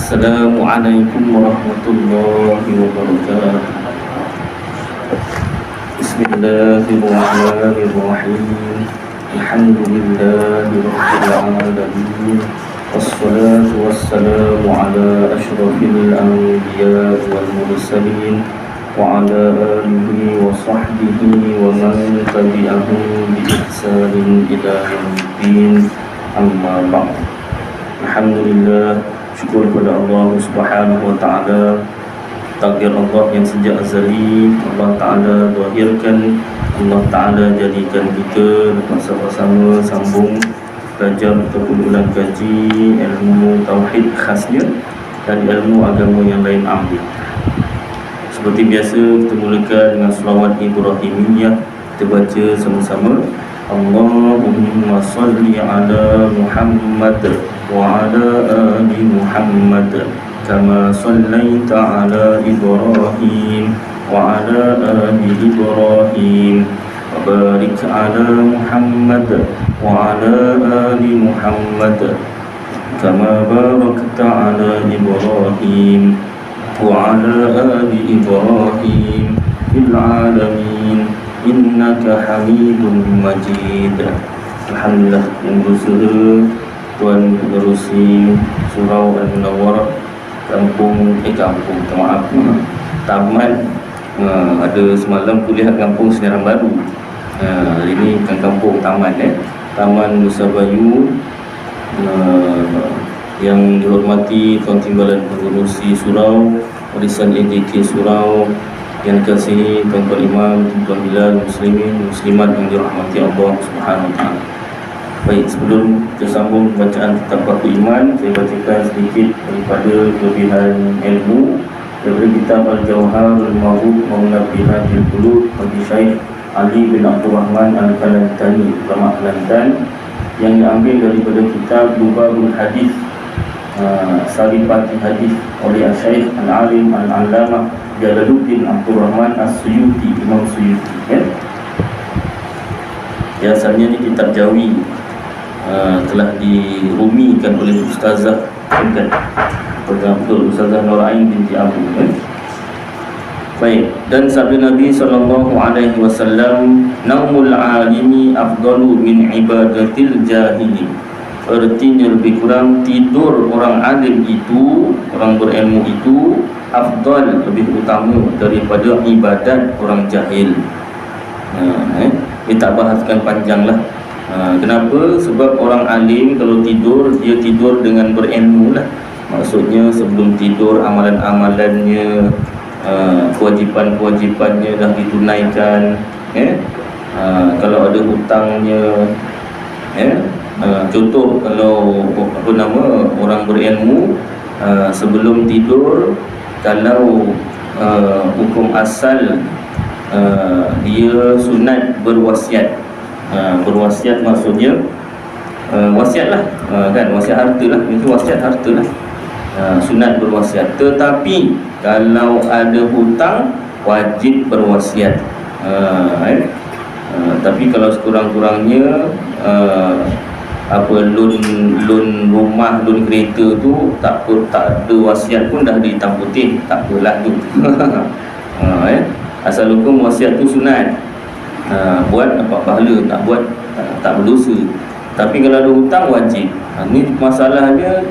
Assalamualaikum warahmatullahi wabarakatuh. Bismillahirrahmanirrahim. Alhamdulillahi rabbil alamin. Wassalatu wassalamu ala asyrafil anbiya wal mursalin wa ala alihi wa sahbihi wa man tabi'ahum bi ihsanin ila yaumiddin. Amma ba'd. Alhamdulillah, syukur kepada Allah Subhanahu wa taala. Takdir Allah yang sejak azali Allah taala zahirkan, Allah taala jadikan kita bersama-sama sambung belajar ataupun ulang kaji ilmu tauhid khasnya dan ilmu agama yang lain ambil. Seperti biasa, kita mulakan dengan selawat Ibrahimiyah. Kita baca sama-sama. Allahumma salli ala Muhammad wa ala ali Muhammad kama sallaita ala Ibrahim wa ala ali Ibrahim wa barik ala Muhammad wa ala ali Muhammad kama barakta ala Ibrahim wa ala ali Ibrahim fil alamin innaka Hamidum Majid. Alhamdulillah, yang berusaha Tuan menerusi Surau Al-Munawwarah Taman. Ada semalam kuliah kampung Senaran Baru. Hari ini bukan kampung, taman Taman Nusa Bayu. Yang dihormati Tuan Timbalan Pengurusi Surau, Warisan AJK Surau, yang dikasihi Tuan-Tuan Imam, Tuan Bilal, Muslimin, Muslimat yang dirahmati Allah Subhanahu wa taala. Baik, sebelum kita sambung bacaan kitab Baku Iman, saya bacakan sedikit daripada kelebihan ilmu daripada kitab Al-Jawharul Mawhub Maunabihadil Qulub bagi Syekh Ali bin Abdul Rahman Al-Kalantani, ulama Kelantan, yang diambil daripada kitab Lubabul Hadis, Saripati Hadis oleh Syekh Al-Alim Al-Allamah Jalaluddin Abdul Rahman As-Suyuti, Imam Suyuti. Biasanya ni kitab Jawi, telah dirumikan oleh Ustazah Betul Ustazah Nur Ain binti Abu. Baik, dan sabda Nabi SAW, naumul alimi afdalu min ibadatil jahili. Artinya lebih kurang, tidur orang alim itu, orang berilmu itu afdal, lebih utama daripada ibadat orang jahil. Dia tak bahaskan panjang lah. Kenapa? Sebab orang alim kalau tidur, dia tidur dengan berilmu lah. Maksudnya sebelum tidur amalan-amalannya, kewajipan-kewajipannya dah ditunaikan. Kalau ada hutangnya, contoh kalau orang berilmu, sebelum tidur, kalau hukum asal, dia sunat berwasiat. Berwasiat maksudnya wasiat lah, kan, wasiat harta lah, itu wasiat harta lah, sunat berwasiat. Tetapi kalau ada hutang, wajib berwasiat. Tapi kalau sekurang-kurangnya loan rumah, loan kereta tu tak ada wasiat pun dah di hitam putih, tak apalah tu. Asal hukum wasiat tu sunat. Buat dapat pahala, tak buat tak berdosa. Tapi kalau ada hutang, wajib. Ni masalahnya,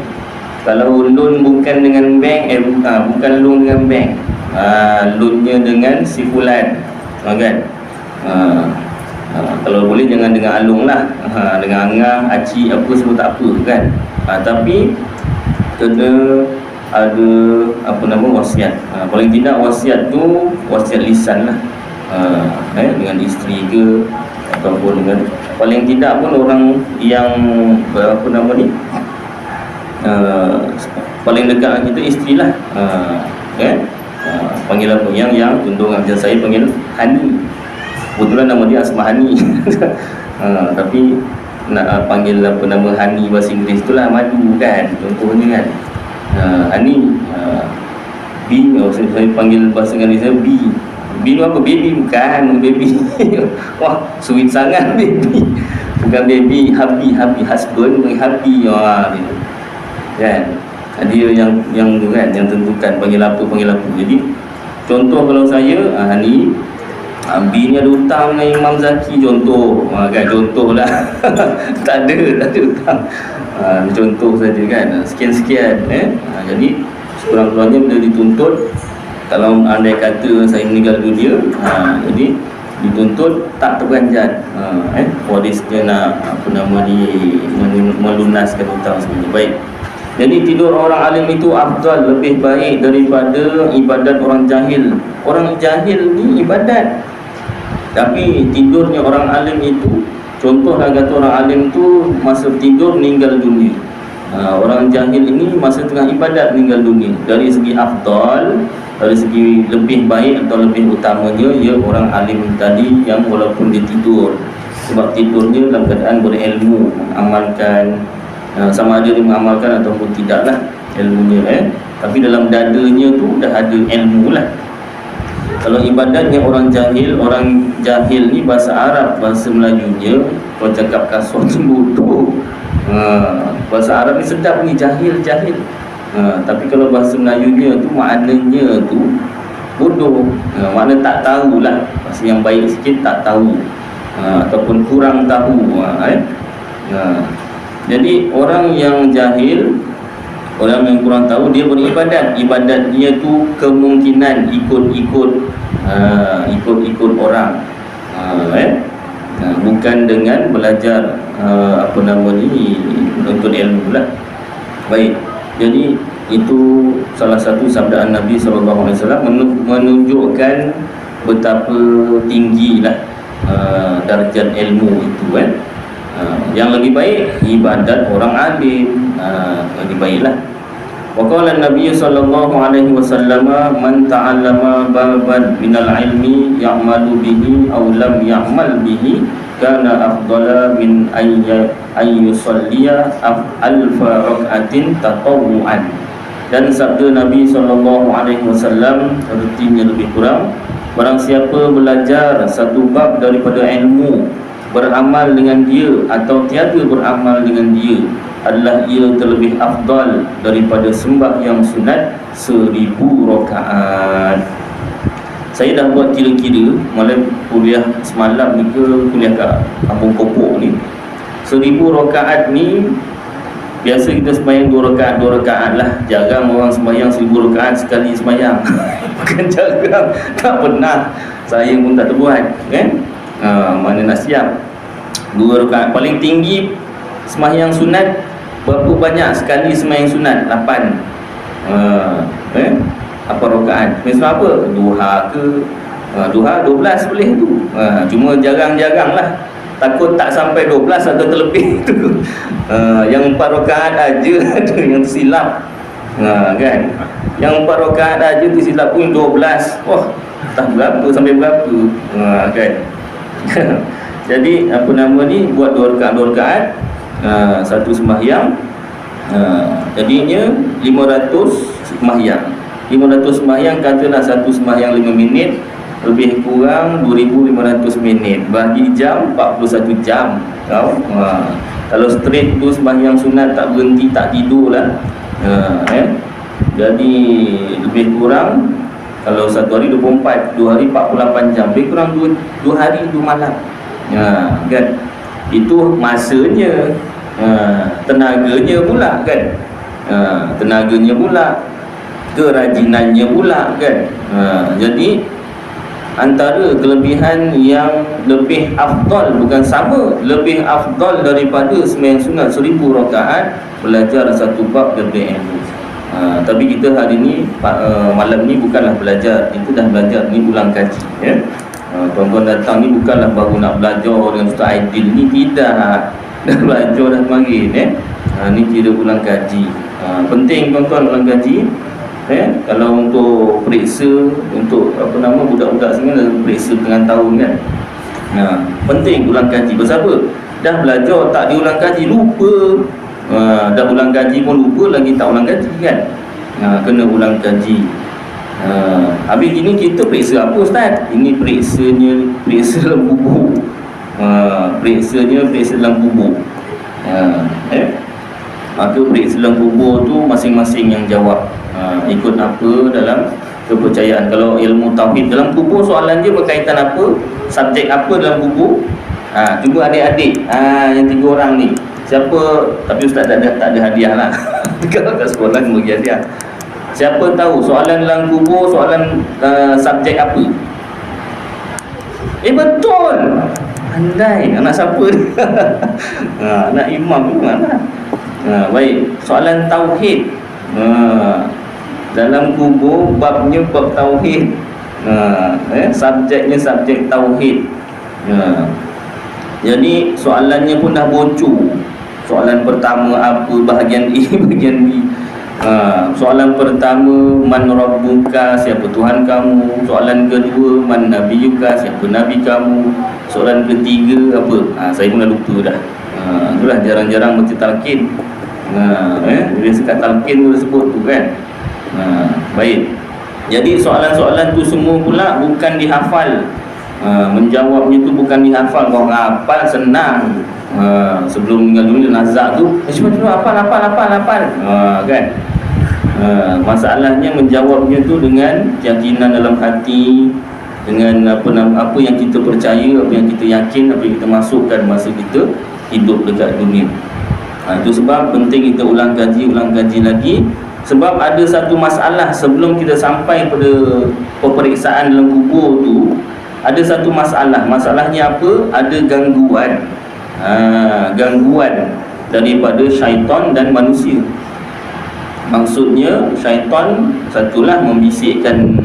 kalau loan bukan dengan bank, bukan loan dengan bank, loannya dengan si fulan, kan? Kalau boleh jangan dengan alung lah, dengan angang, aci, apa semua tak apa, kan? Tapi kena ada wasiat. Paling tidak wasiat tu wasiat lisan lah, dengan isteri ke, ataupun dengan, paling tidak pun orang yang paling dekat dengan kita, isteri lah. Panggil apa? Yang contoh macam saya panggil Hani. Kebetulan nama dia Asmahani. Tapi nak panggil nama Hani bahasa Inggeris tu lah madu, kan, contohnya, kan. Hani, B, saya panggil bahasa Inggeris saya B. B tu apa? Baby, bukan baby. Wah, sweet sangat baby. Bukan baby, hubby husband, panggil hubby. Wah, gitu. Kan? Dia yang tu kan, yang tentukan panggil apa. Jadi contoh kalau saya ni bini ada hutang dengan Imam Zaki contoh, kan contoh lah. tak ada hutang, contoh saja kan, sekian-sekian jadi sekurang-kurangnya bila dituntut, kalau andai kata saya meninggal dunia, jadi dituntut tak terberanjat, warisnya nak melunaskan hutang sebenarnya. Baik, jadi tidur orang alim itu afdal, lebih baik daripada ibadat orang jahil. Orang jahil ni ibadat, tapi tidurnya orang alim itu, contohlah kata orang alim tu masa tidur meninggal dunia, orang jahil ini masa tengah ibadat meninggal dunia. Dari segi afdal, dari segi lebih baik atau lebih utamanya, ya orang alim tadi yang walaupun dia tidur, sebab tidurnya dalam keadaan berilmu, mengamalkan, sama ada dia mengamalkan ataupun tidaklah ilmunya, tapi dalam dadanya tu dah ada ilmu lah. Kalau ibadatnya orang jahil ni bahasa Arab, bahasa Melajunya kalau cakap kasar tu bodoh. Bahasa Arab ni sedap ni, jahil. Tapi kalau bahasa Melayunya tu maknanya tu bodoh, makna tak tahulah. Bahasa yang baik sikit, tak tahu, ataupun kurang tahu. Jadi orang yang jahil, orang yang kurang tahu, dia beribadat. Ibadat dia tu kemungkinan ikut orang, bukan dengan belajar untuk ilmu lah. Baik, jadi itu salah satu sabdaan Nabi SAW menunjukkan betapa tinggilah darjat ilmu itu yang lebih baik ibadat orang alim, lebih baiklah. Waqala Nabi sallallahu alaihi wasallam, man ta'allama baban minal ilmi ya'malu bihi aw lam ya'mal bihi kana afdala min ayyusalliya alfa rak'atin tatawu'an. Dan sabda Nabi sallallahu alaihi wasallam artinya lebih kurang, barang siapa belajar satu bab daripada ilmu, beramal dengan dia atau tiada beramal dengan dia, adalah ia terlebih afdal daripada sembahyang sunat 1000 rakaat. Saya dah buat kira-kira malam kuliah semalam ni ke kuliah kat Kampung Kopok ni. 1000 rakaat ni biasa kita sembahyang 2 rakaat lah. Jarang orang sembahyang 1000 rakaat sekali sembahyang. Bukan jarang, tak pernah. Saya pun tak terbuat kan. Mana nak siap 2 rakaat. Paling tinggi sembahyang sunat berapa banyak sekali sembahyang sunat? 8. Apa rakaat? Misal apa? Duha ke? Duha 12 boleh tu. Cuma jarang-jarang lah. Takut tak sampai 12 atau terlebih tu. Yang 4 rakaat aja ada yang tersilap. Kan? Yang 4 rakaat aja tersilap pun 12. Wah, tak berapa sampai berapa. Kan? Jadi buat 2 rakaat, satu sembahyang, jadinya 500 sembahyang. 500 sembahyang, katalah satu sembahyang 5 minit, lebih kurang 2500 minit, bagi jam 41 jam. Kalau straight tu sembahyang sunat tak berhenti, tak tidur lah, jadi lebih kurang, kalau satu hari 24, 2 hari 48 jam, lebih kurang 2 hari 2 malam. Kan? Itu masanya, tenaganya pula kan, tenaganya pula, kerajinannya pula kan. Jadi antara kelebihan yang lebih afdal, bukan sama, lebih afdal daripada sembahyang sunat 1000 rakaat, belajar satu bab daripada ilmu. Tapi kita hari ni malam ni bukanlah belajar, itu dah belajar, ni ulang kaji ya. Tuan-tuan datang ni bukanlah baru nak belajar dengan Ustaz Aidil ni, tidak. Dah belajar dah kemarin ni kira ulang kaji. Penting tuan-tuan ulang kaji. Kalau untuk periksa, untuk budak-budak sebenarnya periksa tengah tahun kan. Penting ulang kaji. Pasal apa? Dah belajar tak diulang kaji, lupa. Dah ulang kaji pun lupa, lagi tak ulang kaji kan. Kena ulang kaji. Habis gini kita periksa apa Ustaz? Ini periksa dalam bubur. Periksa dalam bubur. Maka periksa dalam kubur tu masing-masing yang jawab, ikut apa dalam kepercayaan. Kalau ilmu tauhid dalam kubur, soalan dia berkaitan apa, subjek apa dalam kubur. Cuba adik-adik, yang 3 orang ni, siapa, tapi ustaz tak ada hadiah lah. Kalau kat sekolah bagi hadiah. Siapa tahu soalan dalam kubur, soalan subjek apa? Betul. Andai anak siapa ni? Anak imam tu mana? Baik, soalan tauhid. Dalam kubur babnya bab tauhid. Subjeknya subjek tauhid. Jadi soalannya pun dah bocor. Soalan pertama apa, bahagian A, bahagian B. Soalan pertama, man rabbuka, siapa Tuhan kamu. Soalan kedua, man nabiyuka, siapa nabi kamu. Soalan ketiga apa? Saya pun dah lupa dah. Itulah jarang-jarang baca talqin. Bila sekat talqin pun sebut tu kan. Baik. Jadi soalan-soalan tu semua pula bukan dihafal. Menjawabnya tu bukan dihafal. Kau hafal senang. Sebelum meninggal dunia nazak tu cuma hafal kan. Masalahnya menjawabnya tu dengan keyakinan dalam hati, dengan apa yang kita percaya, apa yang kita yakin, apa yang kita masukkan masa kita hidup dekat dunia. Itu sebab penting kita ulang kaji lagi. Sebab ada satu masalah sebelum kita sampai pada peperiksaan dalam kubur tu. Ada satu masalah. Masalahnya apa? Ada gangguan. Gangguan daripada syaitan dan manusia. Maksudnya syaitan satulah membisikkan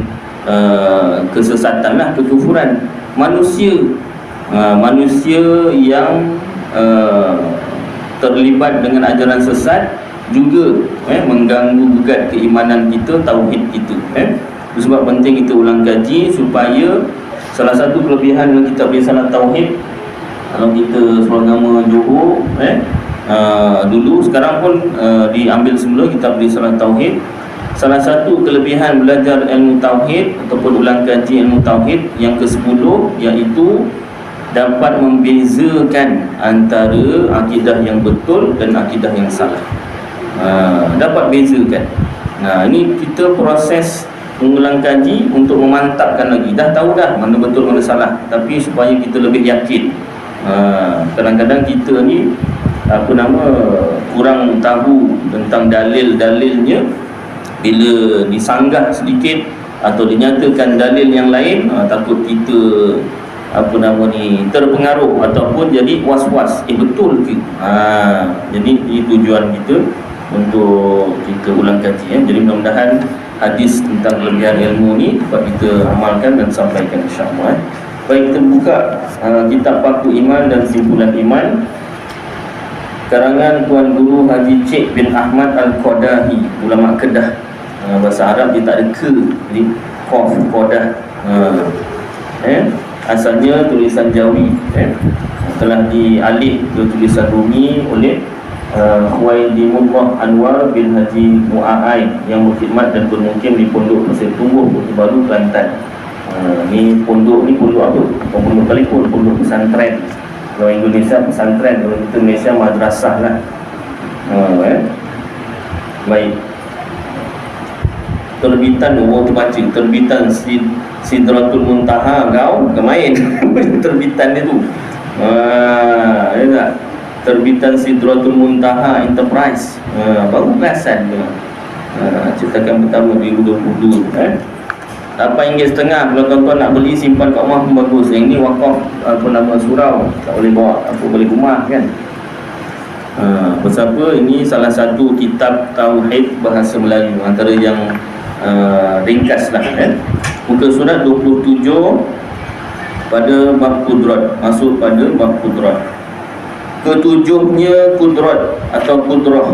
kesesatan lah, kekufuran. Manusia yang terlibat dengan ajaran sesat juga mengganggu gugat keimanan kita, tauhid kita. Sebab penting kita ulang kaji supaya salah satu kelebihan dalam kitab risalah tauhid, kalau kita seluruh agama Johor dulu, sekarang pun diambil semula kitab risalah tauhid. Salah satu kelebihan belajar ilmu tauhid ataupun ulang kaji ilmu tauhid yang ke-10 iaitu dapat membezakan antara akidah yang betul dan akidah yang salah. Dapat bezakan. Ini kita proses mengulang kaji untuk memantapkan lagi. Dah tahu dah mana betul mana salah, tapi supaya kita lebih yakin. Kadang-kadang kita ni kurang tahu tentang dalil-dalilnya. Bila disanggah sedikit atau dinyatakan dalil yang lain, takut kita terpengaruh ataupun jadi was-was, betul ke? Jadi ini tujuan kita untuk kita ulang kaji. Jadi mudah-mudahan hadis tentang kelebihan ilmu ni dapat kita amalkan dan sampaikan, insya-Allah. Baik, kita buka kitab Paku Iman dan Simpulan Iman, karangan Tuan Guru Haji Cik bin Ahmad Al-Qadahi, ulama Kedah. Bahasa Arab dia tak ada ke, jadi qaf, qadah. Asalnya tulisan Jawi, telah dialih ke tulisan Rumi oleh Khuwaidimullah Anwar bin Haji Mu'aid yang berkhidmat dan bermukim di Pondok Pasir Tungguh, Kota Baru, Kelantan. Ni pondok apa? Pondok Kalipun, pondok pesantren. Kalau Indonesia pesantren, kalau kita Malaysia madrasah lah. Baik. Terbitan, terbaca terbitan Sidratul Muntaha, kau main terbitan dia tu. Ya tak? Terbitan Sidratul Muntaha Enterprise, baru perasan dia. Cetakan pertama 2022. RM8.5 kalau tuan-tuan nak beli simpan kat rumah pun bagus. Yang ni wakaf surau, tak boleh bawa balik rumah kan. Bersama ini salah satu kitab tauhid bahasa Melayu, antara yang ringkas lah kan. Muka surat 27 pada bab kudrat, masuk pada bab kudrat. Ketujuhnya kudrat atau kudrah,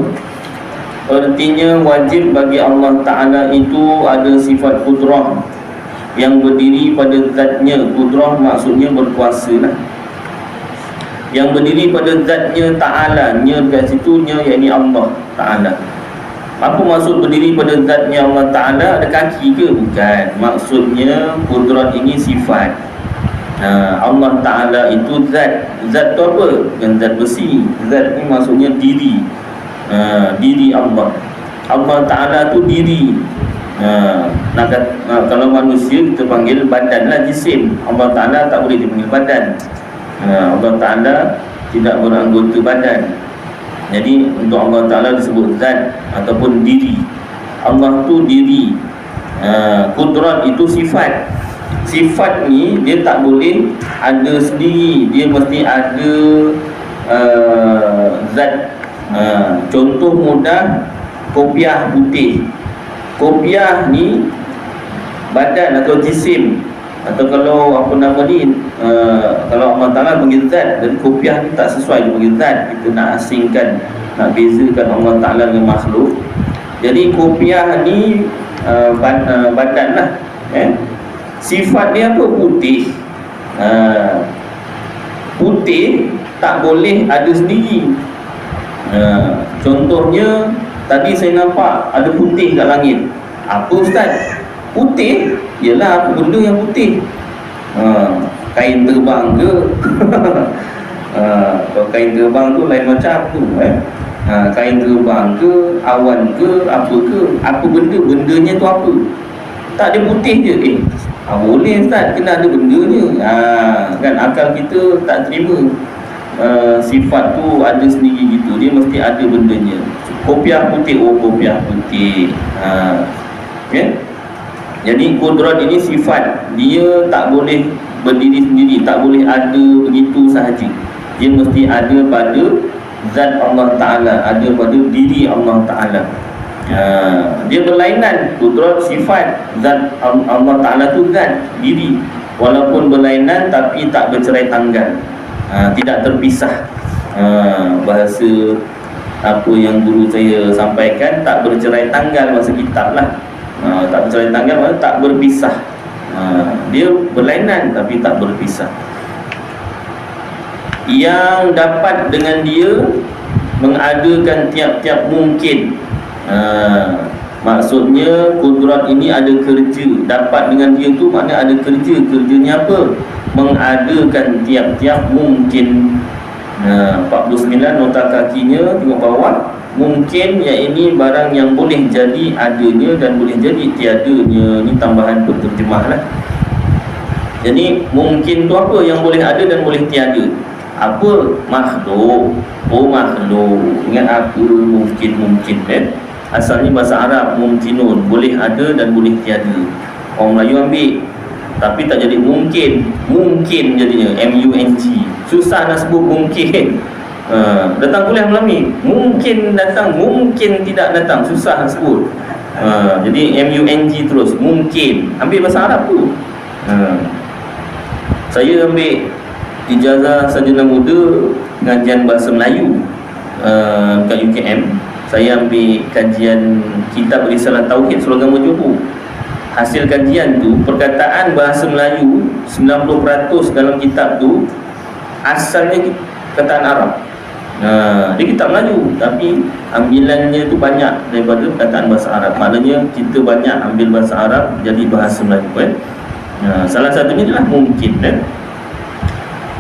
artinya wajib bagi Allah Ta'ala itu ada sifat kudrah yang berdiri pada zatnya. Kudrah maksudnya berkuasa lah, yang berdiri pada zatnya Ta'ala. Nya kat situ, nya yakni Allah Ta'ala. Apa maksud berdiri pada zatnya Allah Ta'ala? Ada kaki ke? Bukan. Maksudnya kudrat ini sifat. Allah Ta'ala itu zat. Zat tu apa? Bukan zat besi. Zat ni maksudnya diri. Diri Allah. Allah Ta'ala tu diri. Kalau manusia kita panggil badan lah, jisim. Allah Ta'ala tak boleh dipanggil badan. Allah Ta'ala tidak beranggota badan. Jadi untuk Allah Ta'ala disebut zat ataupun diri. Allah tu diri. Qudrat itu sifat. Sifat ni dia tak boleh ada sendiri, dia mesti ada zat. Contoh mudah, kopiah putih. Kopiah ni badan atau jisim, atau kalau apa nama ni, kalau Allah Ta'ala panggil zat, dan kopiah ni tak sesuai dia panggil zat. Kita nak asingkan, nak bezakan Allah Ta'ala dengan makhluk. Jadi kopiah ni badan lah. Sifat dia apa? Putih. Putih tak boleh ada sendiri. Contohnya tadi saya nampak ada putih kat langit. Apa Ustaz? Putih? Yelah, apa benda yang putih? Kain terbang ke? Kalau kain terbang tu lain macam tu. Kain terbang ke, awan ke, apa ke, apa benda, bendanya tu apa? Tak ada putih je. Boleh Ustaz, kena ada bendanya. Kan akal kita tak terima sifat tu ada sendiri gitu. Dia mesti ada bendanya. Kopiah putih, kopiah putih. Jadi qudrat ini sifat. Dia tak boleh berdiri sendiri, tak boleh ada begitu sahaja. Dia mesti ada pada zat Allah Ta'ala, ada pada diri Allah Ta'ala. Dia berlainan. Qudrat sifat, zat Allah Ta'ala tu zat, diri. Walaupun berlainan tapi tak bercerai tanggal, tidak terpisah. Bahasa apa yang guru saya sampaikan, tak bercerai tanggal bahasa kitab lah. Tak bercerai tanggal maksudnya tak berpisah. Dia berlainan tapi tak berpisah. Yang dapat dengan dia mengadakan tiap-tiap mungkin. Maksudnya qudrat ini ada kerja. Dapat dengan dia tu maknanya ada kerja. Kerjanya apa? Mengadakan tiap-tiap mungkin. 49 nota kakinya, tengok bawah. Mungkin, iaitu barang yang boleh jadi adanya dan boleh jadi tiadanya. Ni tambahan penterjemah lah. Jadi mungkin tu apa? Yang boleh ada dan boleh tiada. Apa? Makhluk. Makhluk. Ingat apa mungkin asalnya bahasa Arab mumkinun, boleh ada dan boleh tiada. Orang Melayu ambil tapi tak jadi mungkin. Mungkin jadinya MUNG. Susah nak sebut mungkin. Datang kuliah malam ni, mungkin datang, mungkin tidak datang, susah nak sebut. Jadi MUNG terus, mungkin. Ambil bahasa Arab tu. Saya ambil ijazah sarjana muda pengajian bahasa Melayu kat UKM. Saya ambil kajian kitab Risalah Tauhid Surah Agama Johor. Hasil kajian tu, perkataan bahasa Melayu 90% dalam kitab tu asalnya perkataan Arab. Dia kitab Melayu tapi ambilannya tu banyak daripada perkataan bahasa Arab. Maknanya kita banyak ambil bahasa Arab jadi bahasa Melayu kan. Salah satunya adalah mungkin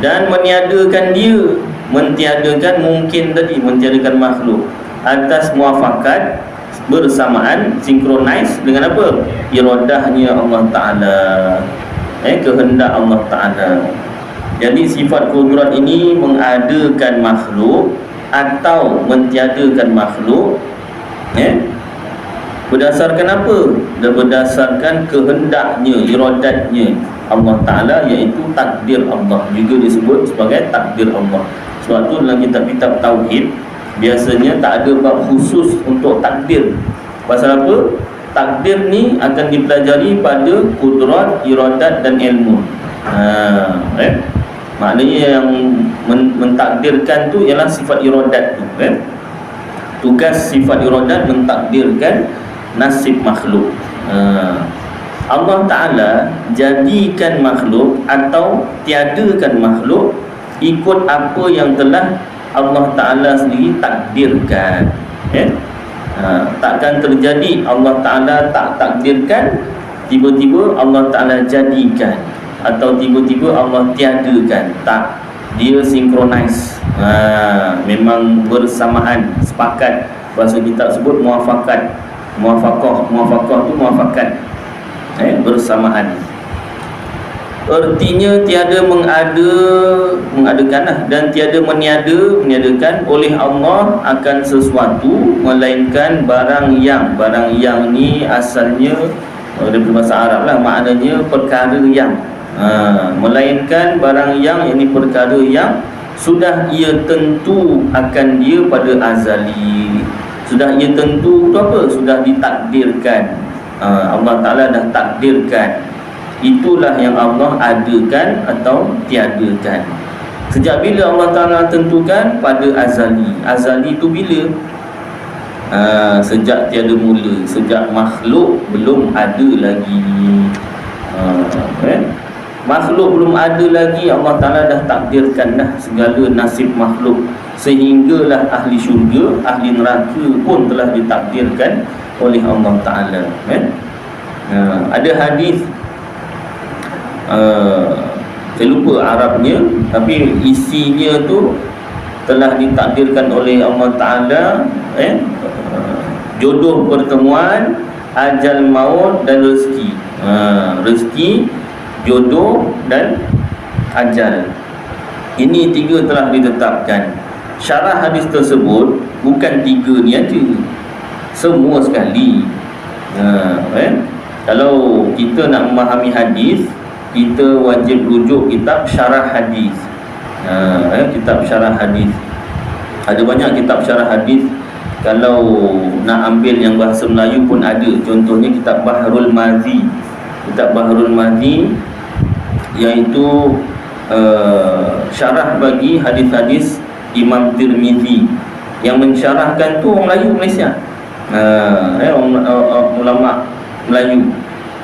dan meniadakan dia, mentiadakan mungkin tadi, mentiadakan makhluk atas muafakat, bersamaan, sinkronis dengan apa? Iradahnya Allah Ta'ala, kehendak Allah Ta'ala. Jadi sifat qudrat ini mengadakan makhluk atau mentiadakan makhluk berdasarkan apa? Dan berdasarkan kehendaknya, iradatnya Allah Ta'ala, iaitu takdir Allah. Juga disebut sebagai takdir Allah. Sebab tu dalam kitab-kitab Tauhid biasanya tak ada bab khusus untuk takdir. Pasal apa? Takdir ni akan dipelajari pada qudrat, iradat dan ilmu. Maknanya yang mentakdirkan tu ialah sifat iradat tu Tugas sifat iradat mentakdirkan nasib makhluk. Allah Ta'ala jadikan makhluk atau tiadakan makhluk ikut apa yang telah Allah Ta'ala sendiri takdirkan. Takkan terjadi Allah Ta'ala tak takdirkan, tiba-tiba Allah Ta'ala jadikan, atau tiba-tiba Allah tiadakan. Tak, dia sinkronis. Memang bersamaan, sepakat bahasa kitab sebut muafakat. Muafakah tu muafakat, bersamaan. Artinya tiada mengadakan dan tiada meniadakan oleh Allah akan sesuatu melainkan barang yang ni asalnya daripada bahasa Arab lah, maknanya perkara yang, melainkan barang yang, ini perkara yang sudah ia tentu akan dia pada azali. Sudah ia tentu tu apa? Sudah ditakdirkan. Allah Ta'ala dah takdirkan. Itulah yang Allah adakan atau tiadakan. Sejak bila Allah Ta'ala tentukan? Pada azali. Azali tu bila? Sejak tiada mula, sejak makhluk belum ada lagi. Makhluk belum ada lagi, Allah Ta'ala dah takdirkan dah segala nasib makhluk, sehinggalah ahli syurga, ahli neraka pun telah ditakdirkan oleh Allah Ta'ala. Ada hadis, saya lupa Arabnya, tapi isinya tu telah ditakdirkan oleh Allah Ta'ala, jodoh pertemuan, ajal maut dan rezeki. Rezeki, jodoh dan ajal, ini tiga telah ditetapkan. Syarah hadis tersebut bukan tiga ni aja, semua sekali. Kalau kita nak memahami hadis, kita wajib rujuk kitab syarah hadis. Kitab syarah hadis, ada banyak kitab syarah hadis. Kalau nak ambil yang bahasa Melayu pun ada. Contohnya kitab Bahrul Mazi. Kitab Bahrul Mazi iaitu syarah bagi hadis-hadis Imam Tirmizi. Yang mensyarahkan tu orang Melayu Malaysia, ulama Melayu,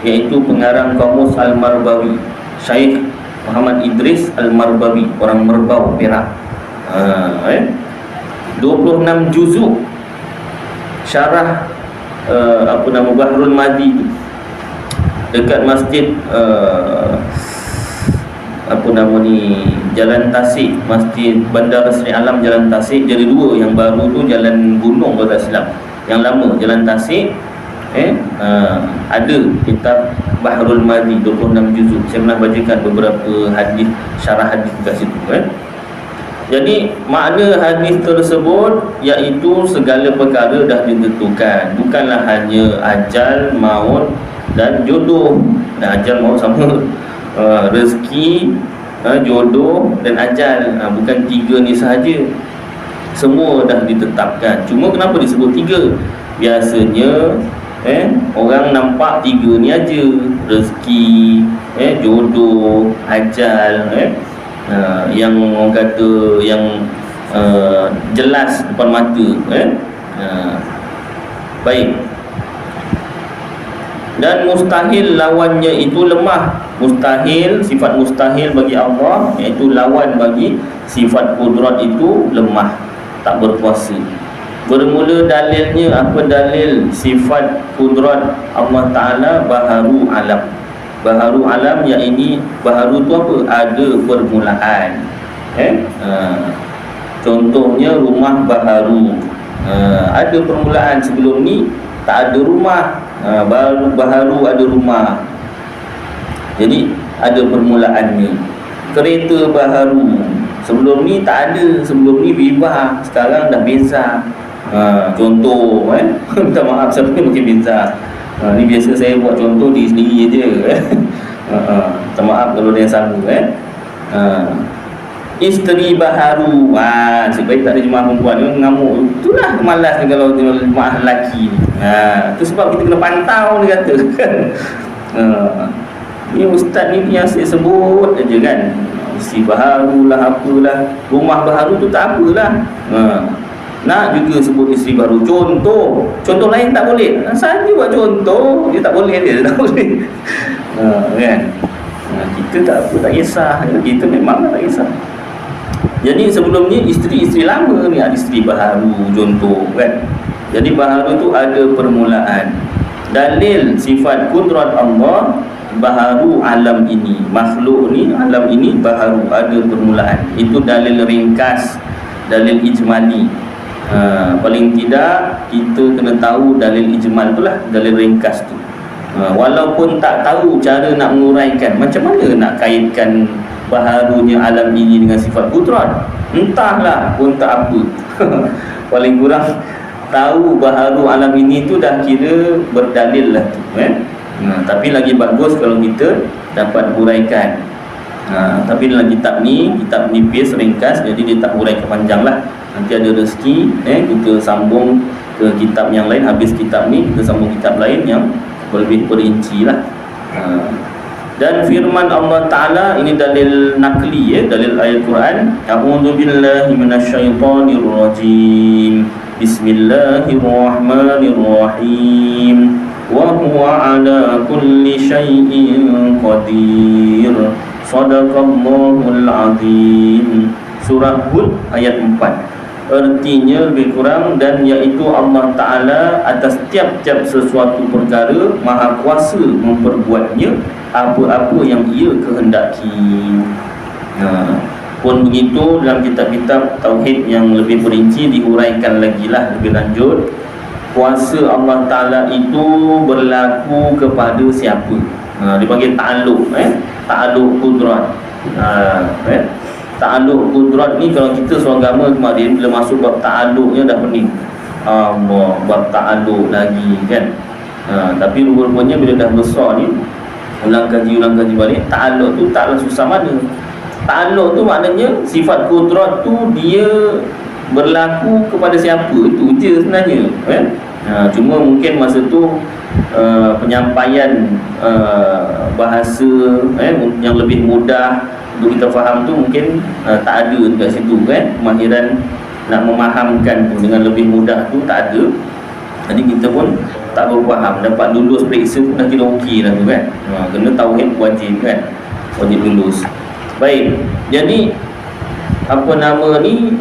iaitu pengarang Kamus Al-Marbawi, Syekh Muhammad Idris Al-Marbawi, orang Merbau, Perak. 26 juzuk syarah Bahrul Mazi tu, dekat masjid Jalan Tasik, Masjid Bandar Seri Alam Jalan Tasik. Jadi dua, yang baru tu Jalan Gunung kalau tak silap, yang lama Jalan Tasik. Ada kitab Bahrul Mazi 26 juzuk. Saya pernah bacakan beberapa hadis, syarah hadis kat situ. Jadi makna hadis tersebut iaitu segala perkara dah ditentukan, bukanlah hanya ajal, maut dan jodoh. Dan ajal, maut sama, rezeki, jodoh dan ajal, bukan tiga ni sahaja, semua dah ditetapkan. Cuma kenapa disebut tiga? Biasanya orang nampak tiga ni aja, rezeki, jodoh, ajal, yang orang kata yang jelas depan mata. Baik. Dan mustahil lawannya itu lemah. Mustahil, sifat mustahil bagi Allah, iaitu lawan bagi sifat kudrat itu lemah, tak berkuasa. Bermula dalilnya, apa dalil sifat kudrat Allah Ta'ala? Baharu alam. Baharu alam, iaitu baharu tu apa? Ada permulaan. Contohnya rumah baharu, ada permulaan. Sebelum ni tak ada rumah, baharu ada rumah. Jadi ada permulaannya. Kereta baharu, sebelum ni tak ada. Sebelum ni Viva, sekarang dah Benza. Contoh, minta maaf siapa yang pakai Benza. Ni biasa saya buat contoh di sendiri je. Minta maaf kalau dia sanggup. Isteri baharu, sebaik tak ada jemaah perempuan ni mengamuk. Itulah malas ni kalau jemaah lelaki ni. Itu sebab kita kena pantau, dia kata kan. Ni ustaz ni yang saya sebut aja kan, isteri baharu lah, apalah. Rumah baharu tu tak apalah. Nak juga sebut isteri baru. Contoh lain tak boleh. Saja buat contoh, dia tak boleh, dia tak boleh. Kan? Kita tak apa, tak kisah. Kita memang tak kisah. Jadi sebelum ni isteri lama ni ada isteri baharu, contoh kan. Jadi baharu tu ada permulaan. Dalil sifat kudrat Allah, baharu alam ini, makhluk ni, alam ini baharu, ada permulaan. Itu dalil ringkas, dalil ijmali. Paling tidak kita kena tahu dalil ijmal tu lah, dalil ringkas tu. Walaupun tak tahu cara nak menguraikan, macam mana nak kaitkan baharunya alam ini dengan sifat kudrat, entahlah pun tak apa. Paling kurang tahu baharu alam ini tu dah kira berdalil lah tu, tapi lagi bagus kalau kita dapat uraikan. Tapi dalam kitab ni nipis, ringkas, jadi dia tak uraikan panjang lah. Nanti ada rezeki kita sambung ke kitab yang lain. Habis kitab ni kita sambung kitab lain yang lebih perinci lah. Dan firman Allah Ta'ala ini dalil nakli, dalil ayat Quran. A'udzu billahi minasyaitonir rajim. Bismillahirrahmanirrahim. Wa huwa ala kulli syai'in qadir. Shadaqallahul azim. Surah Hud ayat 4. Artinya lebih kurang, dan iaitu Allah Ta'ala atas tiap-tiap sesuatu perkara maha kuasa memperbuatnya apa-apa yang ia kehendaki. Pun begitu dalam kitab-kitab tauhid yang lebih perinci diuraikan lagi lah lebih lanjut. Kuasa Allah Ta'ala itu berlaku kepada siapa? Dipanggil ta'alluq, ta'alluq kudrat. Ta'alluq kudrat ni kalau kita seorang agama kemarin bila masuk bab ta'alluqnya dah pening. Bab ta'alluq lagi kan. Tapi rupanya bila dah besar ni, ulang kaji balik, ta'alluq tu taklah susah mana. Ta'alluq tu maknanya sifat kudrat tu dia berlaku kepada siapa, itu je sebenarnya, cuma mungkin masa tu penyampaian bahasa yang lebih mudah untuk kita faham tu mungkin tak ada dekat situ kemahiran nak memahamkan tu dengan lebih mudah tu tak ada. Jadi kita pun tak berfaham, dapat lulus periksa pun dah kira okey dah tu kena tauhid wajib wajib lulus. Baik, jadi apa nama ni,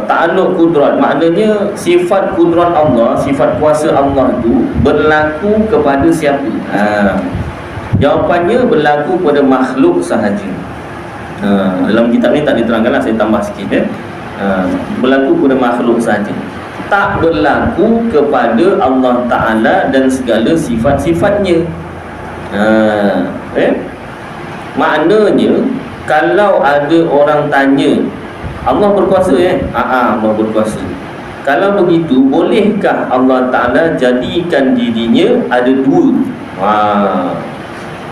ta'alluq kudrat maknanya sifat kudrat Allah, sifat kuasa Allah tu berlaku kepada siapa? Jawapannya berlaku kepada makhluk sahaja. Dalam kitab ni tak diterangkanlah, saya tambah sikit berlaku kepada makhluk sahaja, tak berlaku kepada Allah Ta'ala dan segala sifat-sifatnya. Maknanya kalau ada orang tanya, Allah berkuasa Allah berkuasa. Kalau begitu, bolehkah Allah Ta'ala jadikan dirinya ada dua?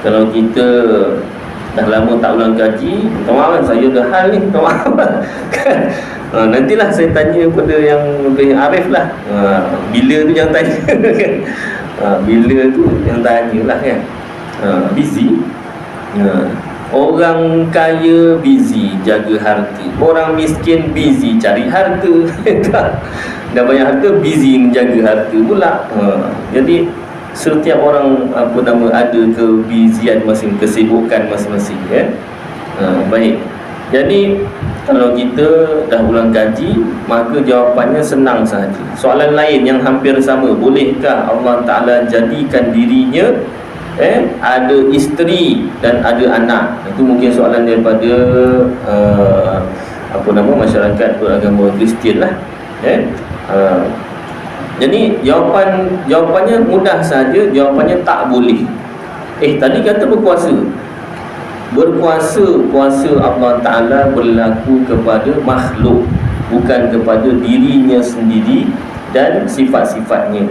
Kalau kita dah lama tak ulang kaji, minta maaf saya dah hal ni, minta maaf nantilah saya tanya kepada yang lebih arif lah. Bila tu yang tanya bila tu yang tanya lah busy. Orang kaya busy jaga harta, orang miskin busy cari harta. Dah banyak harta, busy menjaga harta pula. Jadi setiap orang ada kebusian masing, kesibukan masing-masing baik. Jadi kalau kita dah ulang kaji, maka jawapannya senang sahaja. Soalan lain yang hampir sama, bolehkah Allah Ta'ala jadikan dirinya ada isteri dan ada anak? Itu mungkin soalan daripada masyarakat beragama Kristian lah. Jadi jawapannya mudah saja, jawapannya tak boleh. Tadi kata berkuasa. Kuasa Allah Ta'ala berlaku kepada makhluk, bukan kepada dirinya sendiri dan sifat-sifatnya.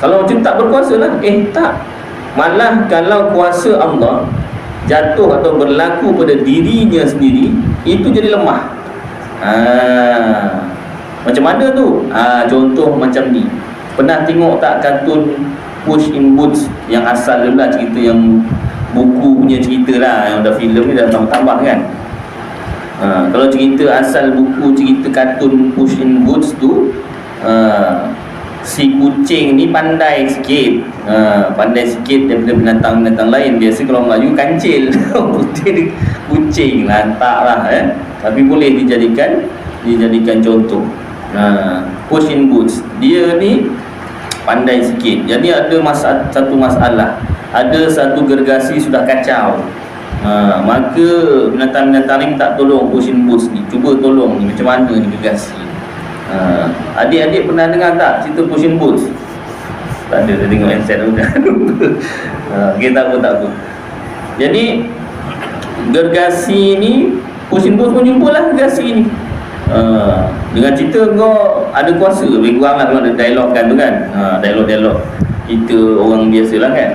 Kalau macam tak berkuasa lah, tak. Malah kalau kuasa Allah jatuh atau berlaku pada dirinya sendiri, itu jadi lemah. Macam mana tu? Contoh macam ni. Pernah tengok tak kartun Puss in Boots yang asal dia lah, cerita yang buku punya cerita lah, yang dah filem ni dah tambah kan. Kalau cerita asal buku cerita kartun Puss in Boots tu, si kucing ni pandai sikit, daripada binatang-binatang lain. Biasa kalau Melayu kancil, putih dia kucing, lantak lah tapi boleh dijadikan contoh. Puss in Boots, dia ni pandai sikit. Jadi ada satu masalah, ada satu gergasi sudah kacau. Maka binatang-binatang ni tak tolong Puss in Boots ni, cuba tolong ni, macam mana ni gergasi. Adik-adik pernah dengar tak cerita Puss in Boots? Tak ada, dah tengok handset tu dah. Okay, tak apa. Jadi gergasi ni, Puss in Boots pun jumpa lah gergasi ni. Dengan cerita kau ada kuasa, lebih kurang lah, ada dialog kan tu kan. Dialog kita orang biasa lah kan.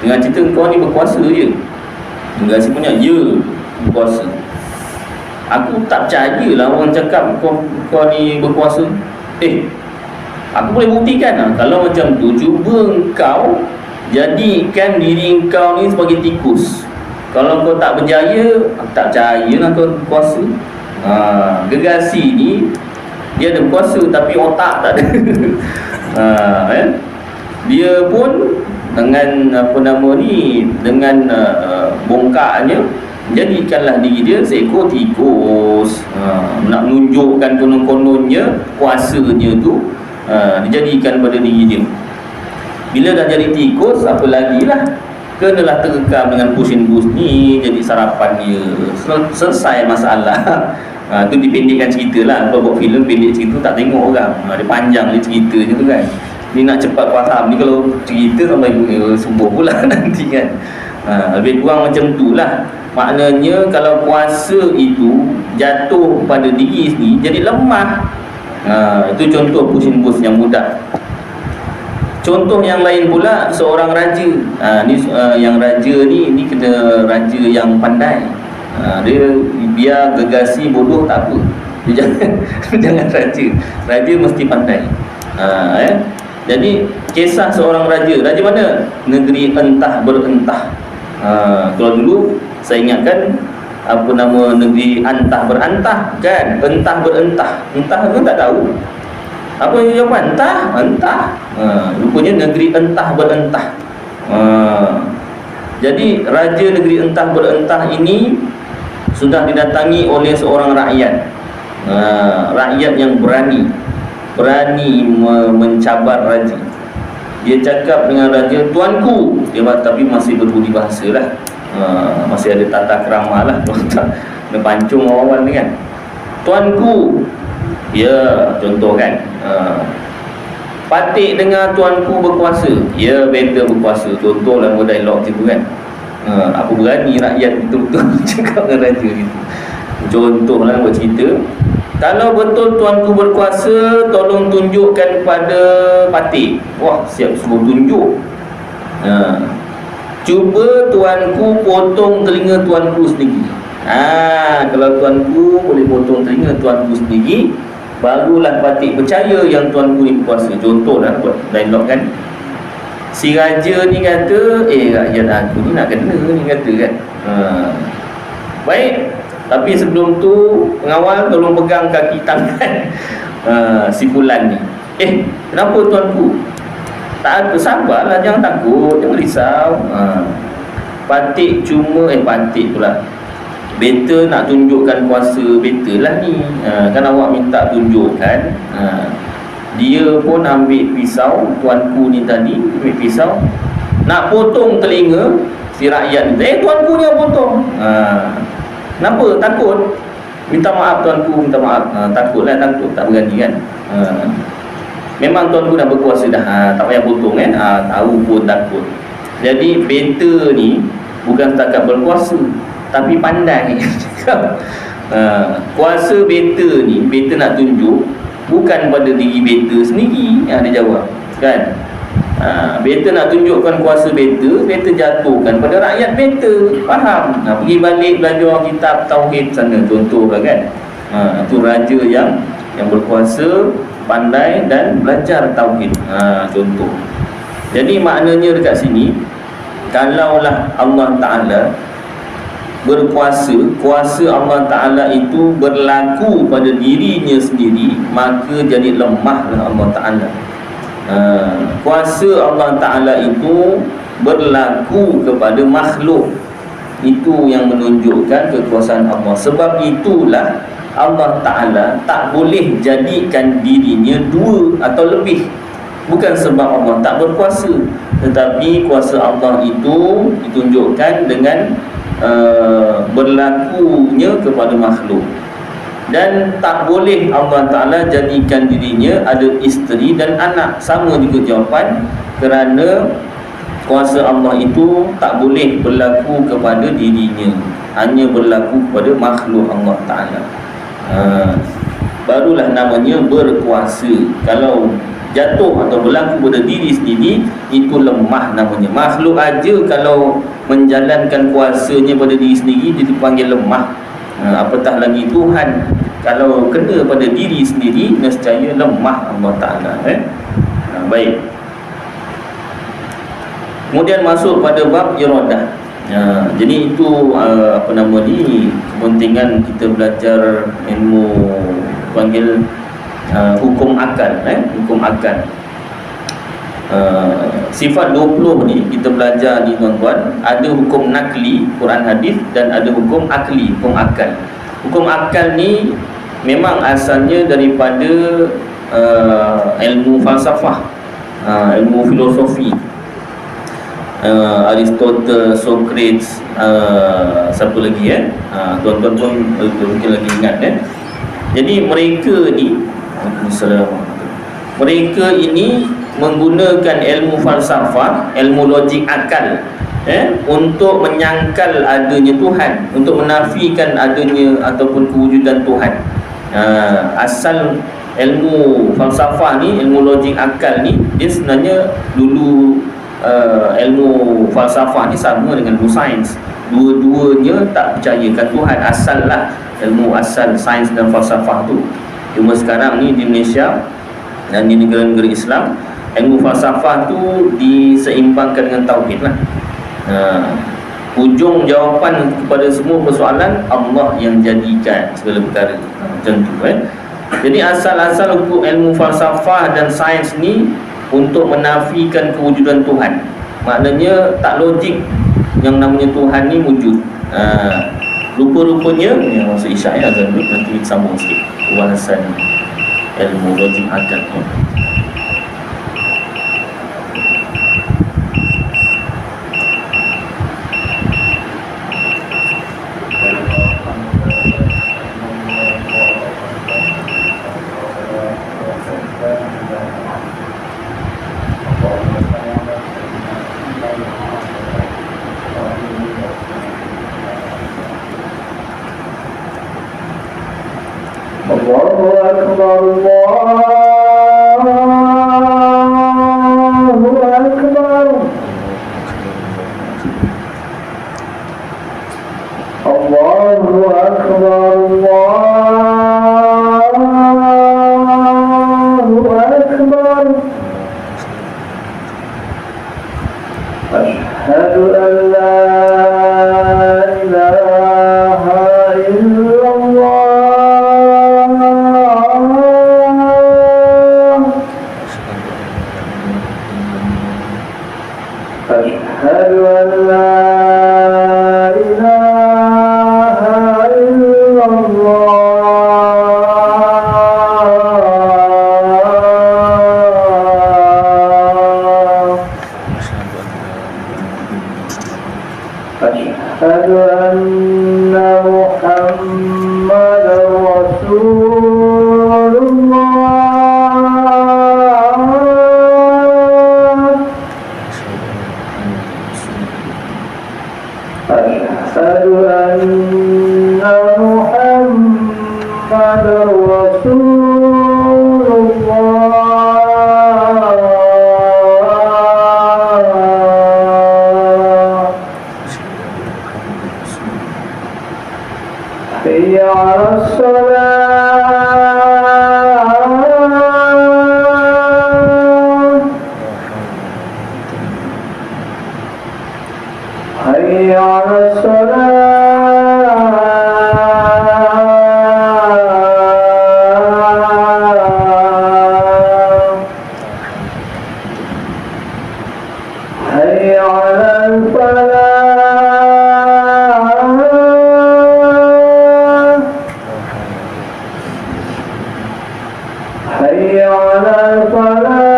Dengan cerita kau ni berkuasa je, gergasi punya, ya berkuasa. Aku tak percaya lah orang cakap kau ni berkuasa. Aku boleh buktikan. Kalau macam tu, cuba kau jadikan diri kau ni sebagai tikus. Kalau kau tak berjaya, aku tak percaya lah kau berkuasa. Gergasi ni dia ada kuasa tapi otak tak ada. Dia pun dengan dengan bongkaknya, jadikanlah diri dia seekor tikus. Nak menunjukkan konon-kononnya kuasanya tu, dijadikan pada diri dia. Bila dah jadi tikus, apa lagi lah, kenalah terekam dengan Puss in Boots ni jadi sarapan dia. Selesai masalah. Tu dipendekkan cerita lah. Kalau buat filem pendek cerita tak tengok orang. Dia panjang dia cerita je tu kan. Ni nak cepat faham ni, kalau cerita sampai subuh pula nanti kan. Lebih kurang macam tu lah. Maknanya kalau kuasa itu jatuh pada diri sendiri, jadi lemah. Itu contoh Puss in Boots yang mudah. Contoh yang lain pula, seorang raja. Yang raja ni kena raja yang pandai. Dia biar gergasi bodoh tak apa. Dia jangan raja mesti pandai. Jadi kisah seorang raja mana? Negeri entah berentah. Kalau dulu saya ingatkan negeri antah berantah kan, entah berentah. Entah kan tak tahu apa jawapan. Entah. Rupanya negeri entah berentah. Jadi raja negeri entah berentah ini sudah didatangi oleh seorang rakyat. Rakyat yang berani mencabar raja. Dia cakap dengan raja, tuanku. Dia tapi masih berbudi bahasa lah. Masih ada tata krama lah. Dia pancung awal ni kan. Tuanku. Ya, contoh kan. Patik dengar tuanku berkuasa. Ya, better berkuasa. Contoh lah dialog gitu kan. Apa berani rakyat betul-betul cakap dengan raja gitu. Contoh lah buat cerita. Kalau betul tuanku berkuasa, tolong tunjukkan pada Patik. Wah, siap suruh tunjuk. Cuba tuanku potong telinga tuanku sendiri. Kalau tuanku boleh potong telinga tuanku sendiri, barulah Patik percaya yang tuanku ni berkuasa. Contoh lah buat dialog kan. Si raja ni kata, rakyat aku ni nak kena ni kata kan. Baik, tapi sebelum tu pengawal tolong pegang kaki tangan si fulan ni. Kenapa tuanku? Tak ada, sabarlah, jangan takut, jangan risau. Patik pula. Better nak tunjukkan kuasa, better lah ni. Kan awak minta tunjukkan. Dia pun ambil pisau, tuanku ni tadi ambil pisau, nak potong telinga si rakyat ni. Tuanku ni yang potong. Kenapa? Takut? Minta maaf tuanku, minta maaf. Takut, tak berani kan. Memang tuanku dah berkuasa dah. Tak payah potong kan. Tahu pun takut. Jadi better ni bukan setakat berkuasa, tapi pandai. Kuasa better ni, better nak tunjuk bukan pada diri better sendiri. Dia jawab kan. Better nak tunjukkan kuasa better jatuhkan pada rakyat better. Faham? Pergi balik belajar kitab tauhid sana, contoh lah kan. Itu raja yang berkuasa, pandai dan belajar tauhid. Contoh. Jadi maknanya dekat sini, kalaulah Allah Ta'ala berkuasa, kuasa Allah Ta'ala itu berlaku pada dirinya sendiri, maka jadi lemahlah Allah Ta'ala. Kuasa Allah Ta'ala itu berlaku kepada makhluk, itu yang menunjukkan kekuasaan Allah. Sebab itulah Allah Ta'ala tak boleh jadikan dirinya dua atau lebih. Bukan sebab Allah tak berkuasa, tetapi kuasa Allah itu ditunjukkan dengan berlakunya kepada makhluk. Dan tak boleh Allah Ta'ala jadikan dirinya ada isteri dan anak. Sama juga jawapan, kerana kuasa Allah itu tak boleh berlaku kepada dirinya, hanya berlaku kepada makhluk Allah Ta'ala. Barulah namanya berkuasa. Kalau jatuh atau berlaku pada diri sendiri, itu lemah namanya. Makhluk aja kalau menjalankan kuasanya pada diri sendiri, dia dipanggil lemah. Apatah lagi Tuhan, kalau kena pada diri sendiri, nescaya lemah Allah Ta'ala. Baik. Kemudian masuk pada bab iradah. Jadi itu kepentingan kita belajar ilmu panggil hukum akal. Hukum akal. Sifat 20 ni kita belajar ni tuan-tuan. Ada hukum nakli, Quran hadis, dan ada hukum akli, hukum akal. Hukum akal ni memang asalnya daripada ilmu falsafah, ilmu filosofi. Aristotle, Socrates, siapa lagi tuan-tuan pun mungkin lagi ingat. Jadi mereka ini menggunakan ilmu falsafah, ilmu logik akal, untuk menyangkal adanya Tuhan, untuk menafikan adanya ataupun kewujudan Tuhan. Asal ilmu falsafah ni, ilmu logik akal ni, dia sebenarnya dulu ilmu falsafah ni sama dengan ilmu sains. Dua-duanya tak percayakan Tuhan. Asal lah, ilmu asal sains dan falsafah tu. Cuma sekarang ni di Malaysia dan di negara-negara Islam, ilmu falsafah tu diseimbangkan dengan tauhid lah. Ujung jawapan kepada semua persoalan, Allah yang jadikan segala perkara. Macam tu Jadi asal-asal untuk ilmu falsafah dan sains ni untuk menafikan kewujudan Tuhan. Maknanya tak logik yang namanya Tuhan ni wujud. Rupa-rupanya masa isyak azan dulu, nanti sambung sikit pembahasan ilmu logik akal. Allahu Akbar, Allahu Akbar, Allahu Akbar, Allahu Akbar. Asyhadu an la ilaha illallah. أشهد أن لا إله إلا الله. أشهد أن محمدا رسول الله. أشهد أن محمدا رسول الله. حي على الصلاة. حي على الصلاة. حي على الفلاح. حي على الفلاح.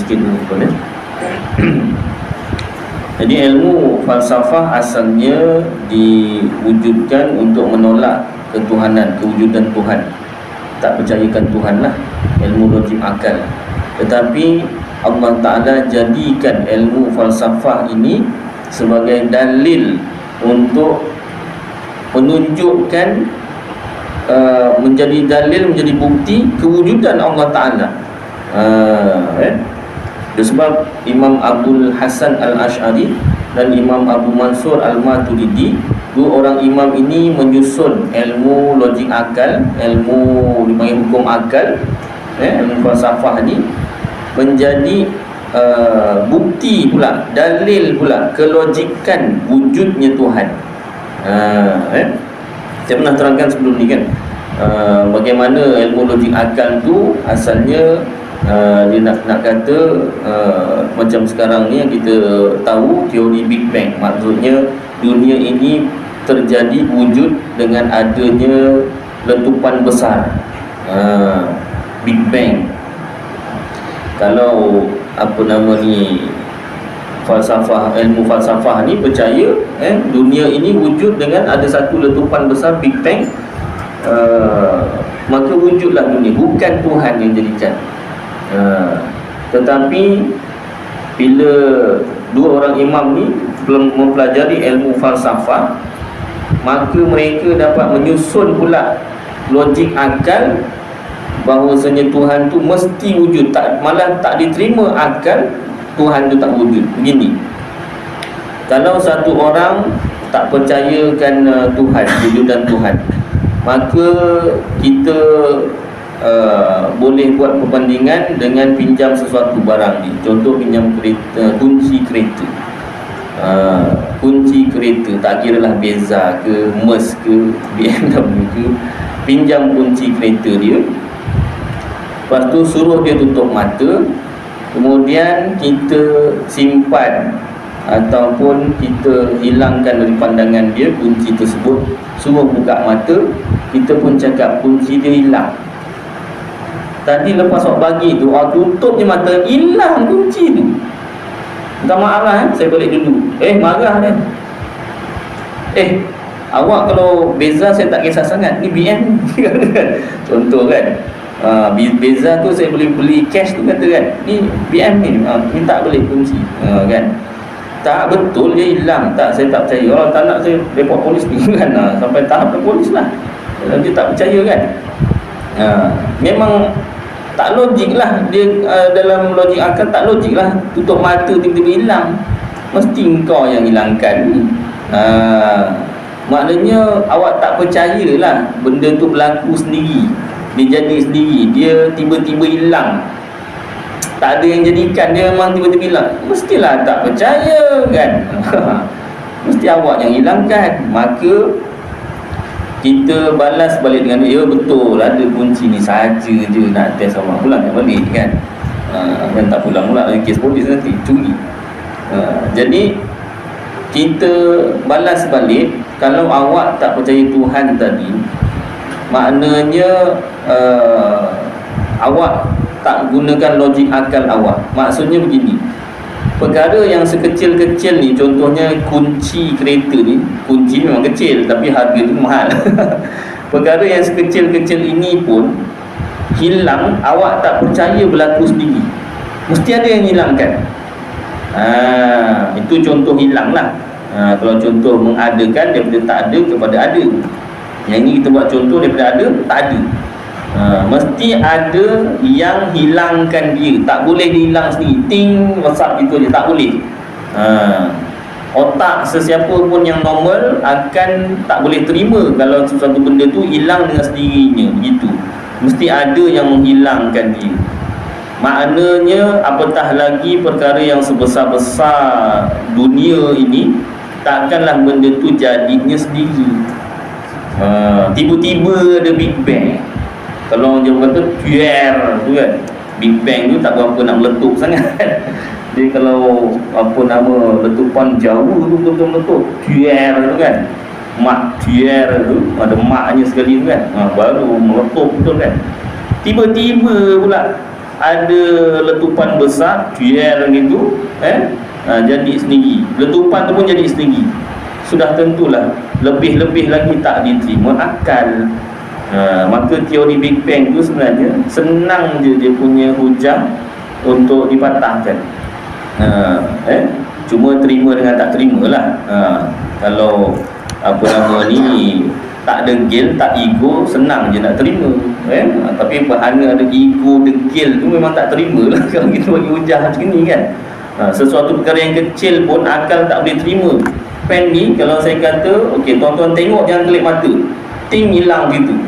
sikit dulu boleh. Jadi ilmu falsafah asalnya diwujudkan untuk menolak ketuhanan, kewujudan Tuhan. Tak percayakan Tuhan lah, ilmu logik akal. Tetapi Allah Ta'ala jadikan ilmu falsafah ini sebagai dalil untuk menunjukkan, menjadi dalil, menjadi bukti kewujudan Allah Ta'ala. Sebab Imam Abdul Hasan Al-Ash'ari dan Imam Abu Mansur Al-Maturidi, dua orang imam ini menyusun ilmu logik akal, ilmu dipanggil hukum akal, ilmu falsafah ni menjadi bukti pula, dalil pula kelogikan wujudnya Tuhan. Saya pernah terangkan sebelum ni kan, bagaimana ilmu logik akal tu asalnya dia nak kata macam sekarang ni yang kita tahu teori Big Bang. Maksudnya dunia ini terjadi wujud dengan adanya letupan besar, Big Bang. Kalau apa nama ni, falsafah, ilmu falsafah ni percaya dunia ini wujud dengan ada satu letupan besar Big Bang, maka wujudlah dunia, bukan Tuhan yang jadikan. Tetapi bila dua orang imam ni belum mempelajari ilmu falsafah, maka mereka dapat menyusun pula logik akal bahawasanya Tuhan tu mesti wujud. Malah tak diterima akal Tuhan tu tak wujud. Begini, kalau satu orang tak percayakan Tuhan, wujudan Tuhan, maka kita boleh buat perbandingan dengan pinjam sesuatu barang ni. Contoh pinjam kereta, kunci kereta. Kunci kereta, tak kira lah Beza ke, Merc ke, BMW ke, pinjam kunci kereta dia. Lepas tu suruh dia tutup mata, kemudian kita simpan ataupun kita hilangkan dari pandangan dia kunci tersebut. Suruh buka mata, kita pun cakap kunci dia hilang. Tadi lepas awak bagi tu, awak tutup je mata, hilang kunci tu. Minta maaf lah, saya balik dulu. Marah dia. Awak kalau Beza saya tak kisah sangat, ni BM. Contoh kan, Beza tu saya boleh beli cash tu, kata kan, ni BM ni, minta balik kunci, kan. Tak betul dia hilang. Tak, saya tak percaya. Kalau tak nak saya report polis ni kan, sampai tahap ke polis lah. Dia tak percaya kan. Memang tak logik lah dia, dalam logik akal tak logik lah. Tutup mata tiba-tiba hilang, mesti engkau yang hilangkan. Maknanya awak tak percayalah benda tu berlaku sendiri, dia jadi sendiri, dia tiba-tiba hilang, tak ada yang jadikan, dia memang tiba-tiba hilang. Mestilah tak percaya kan. Mesti awak yang hilangkan. Maka kita balas balik dengan, ya betul, ada kunci ni saja je, nak test awak pulang tak balik kan. Dan tak pulang pula lagi kes polis nanti, curi. Jadi kita balas balik, kalau awak tak percaya Tuhan tadi, maknanya awak tak gunakan logik akal awak. Maksudnya begini, perkara yang sekecil-kecil ni, contohnya kunci kereta ni, kunci memang kecil tapi harga tu mahal. Perkara yang sekecil-kecil ini pun hilang, awak tak percaya berlaku sendiri, mesti ada yang hilangkan. Itu contoh hilang lah. Kalau contoh mengadakan, daripada tak ada kepada ada. Yang ini kita buat contoh daripada ada tak ada. Mesti ada yang hilangkan dia. Tak boleh dihilang sendiri, ting besar gitu je, tak boleh. Otak sesiapa pun yang normal akan tak boleh terima kalau sesuatu benda tu hilang dengan sendirinya begitu. Mesti ada yang menghilangkan dia. Maknanya apatah lagi perkara yang sebesar-besar dunia ini, takkanlah benda tu jadinya sendiri. Tiba-tiba ada Big Bang. Kalau orang Jawa kata tuer tu kan, Big Bang tu tak berapa nak meletup sangat. Dia kalau apa nama letupan jauh tu betul-betul meletup, tuer tu kan, mak tuer tu ada maknya sekali tu kan, baru meletup betul kan. Tiba-tiba pula ada letupan besar biar gitu, jadi sendiri. Letupan tu pun jadi sendiri. Sudah tentulah lebih-lebih lagi tak diterima akal. Maka teori Big Bang tu sebenarnya senang je dia punya hujah untuk dipatahkan. Cuma terima dengan tak terima lah. Kalau apa nama ni tak degil, tak ego, senang je nak terima. Tapi kerana ada ego degil tu memang tak terima lah kalau kita bagi hujah macam ni kan. Sesuatu perkara yang kecil pun akal tak boleh terima. Pen ni kalau saya kata, okey tuan-tuan tengok jangan kelip mata, ting hilang gitu.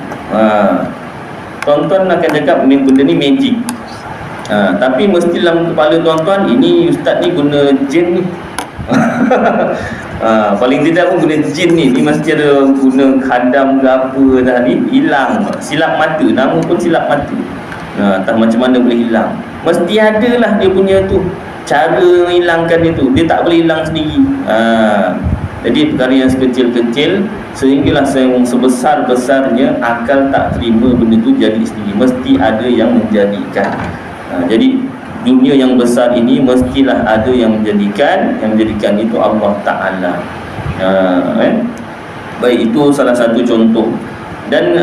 Tuan-tuan akan cakap benda ni magic. Tapi mesti dalam kepala tuan-tuan, ini ustaz ni guna jin ni. Paling tidak pun guna jin ni mesti ada guna khadam ke apa dah ni, hilang. Silap mata, nama pun silap mata. Tak macam mana boleh hilang. Mesti adalah dia punya tu cara menghilangkan dia tu. Dia tak boleh hilang sendiri. Jadi perkara yang sekecil-kecil sehinggalah yang sebesar-besarnya akal tak terima benda tu jadi sendiri. Mesti ada yang menjadikan. Jadi dunia yang besar ini mestilah ada yang menjadikan. Yang menjadikan itu Allah Ta'ala. Baik, itu salah satu contoh. Dan